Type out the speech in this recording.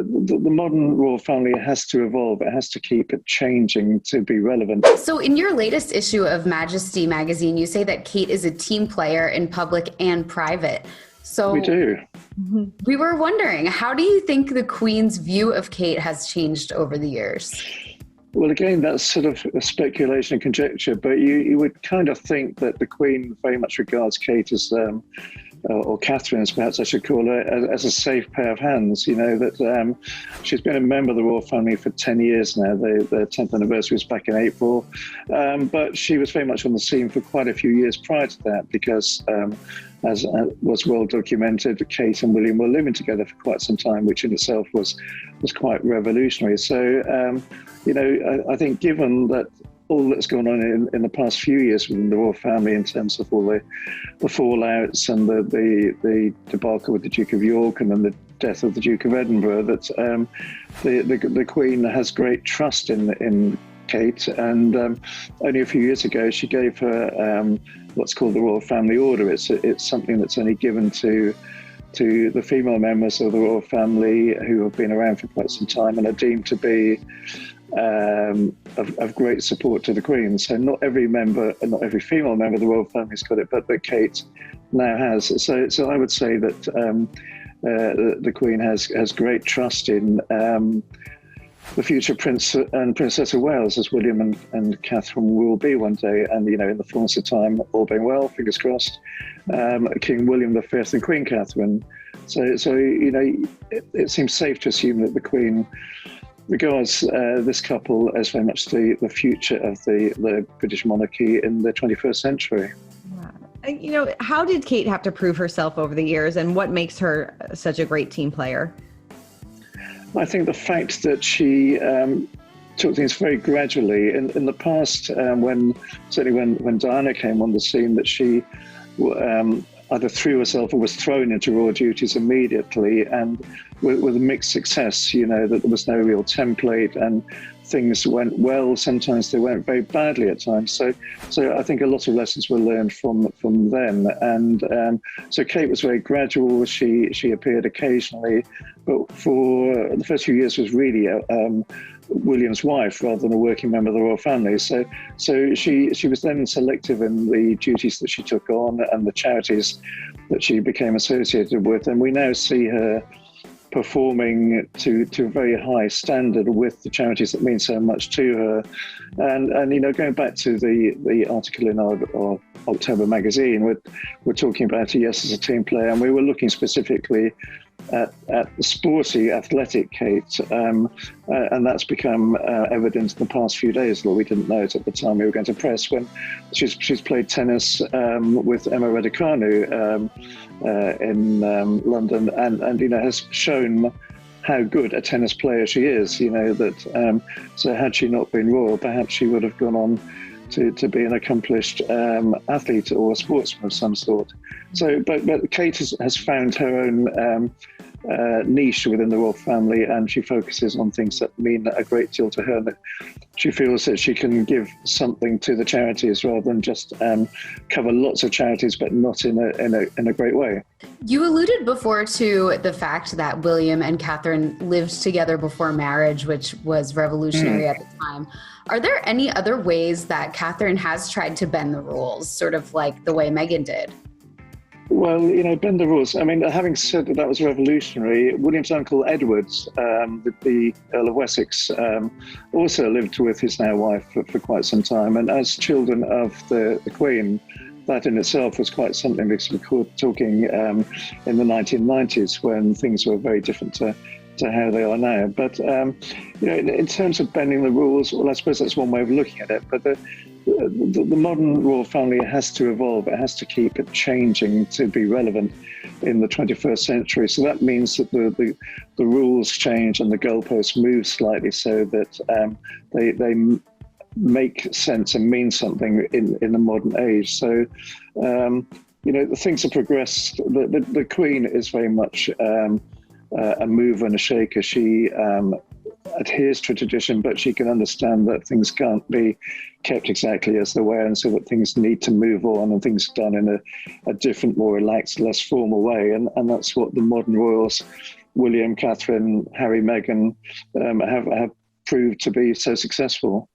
the modern royal family has to evolve. It has to keep it changing to be relevant. So, in your latest issue of Majesty magazine, you say that Kate is a team player in public and private. So, We do. we were wondering, how do you think the Queen's view of Kate has changed over the years? Well, again, that's sort of a speculation and conjecture, but you would kind of think that the Queen very much regards Kate as or Catherine, as perhaps I should call her, as a safe pair of hands. That she's been a member of the royal family for 10 years now. The 10th anniversary was back in April. But she was very much on the scene for quite a few years prior to that because, as was well documented, Kate and William were living together for quite some time, which in itself was quite revolutionary. So, I think given that all that's gone on in the past few years within the royal family in terms of all the fallouts and the debacle with the Duke of York and then the death of the Duke of Edinburgh, that the Queen has great trust in Kate, and only a few years ago she gave her what's called the Royal Family Order. It's something that's only given to the female members of the royal family who have been around for quite some time and are deemed to be of great support to the Queen. So not every female member of the royal family's got it, but Kate now has. So I would say that the Queen has great trust in the future Prince and Princess of Wales, as William and Catherine will be one day. And, in the fullness of time, all being well, fingers crossed, King William V and Queen Catherine. So it seems safe to assume that the Queen regards this couple as very much the future of the British monarchy in the 21st century. How did Kate have to prove herself over the years, and what makes her such a great team player? I think the fact that she took things very gradually. In the past, when Diana came on the scene, that she either threw herself or was thrown into royal duties immediately, and with a mixed success, that there was no real template and things went well. Sometimes they went very badly at times. So I think a lot of lessons were learned from them. And so Kate was very gradual. She appeared occasionally, but for the first few years was really William's wife rather than a working member of the royal family. So she was then selective in the duties that she took on and the charities that she became associated with. And we now see her performing to a very high standard with the charities that mean so much to her. And going back to the article in our October magazine, we're talking about her, yes, as a team player, and we were looking specifically at the sporty, athletic Kate, and that's become evident in the past few days, although we didn't know it at the time we were going to press, when she's played tennis with Emma Raducanu in London, and has shown how good a tennis player she is. So had she not been royal, perhaps she would have gone on to be an accomplished athlete or a sportsman of some sort. So, but Kate has found her own niche within the royal family, and she focuses on things that mean a great deal to her. That she feels that she can give something to the charities rather than just cover lots of charities, but not in a great way. You alluded before to the fact that William and Catherine lived together before marriage, which was revolutionary at the time. Are there any other ways that Catherine has tried to bend the rules, sort of like the way Meghan did? Well, bend the rules. I mean, having said that was revolutionary, William's uncle Edward, the Earl of Wessex, also lived with his now wife for quite some time. And as children of the Queen, that in itself was quite something, because we're talking in the 1990s when things were very different to how they are now. But, in terms of bending the rules, well, I suppose that's one way of looking at it. But the modern royal family has to evolve. It has to keep it changing to be relevant in the 21st century. So that means that the rules change and the goalposts move slightly so that they make sense and mean something in the modern age. So, things have progressed. The Queen is very much a mover and a shaker. She adheres to tradition, but she can understand that things can't be kept exactly as they were, and so that things need to move on and things done in a different, more relaxed, less formal way. And that's what the modern royals William, Catherine, Harry, Meghan have proved to be so successful.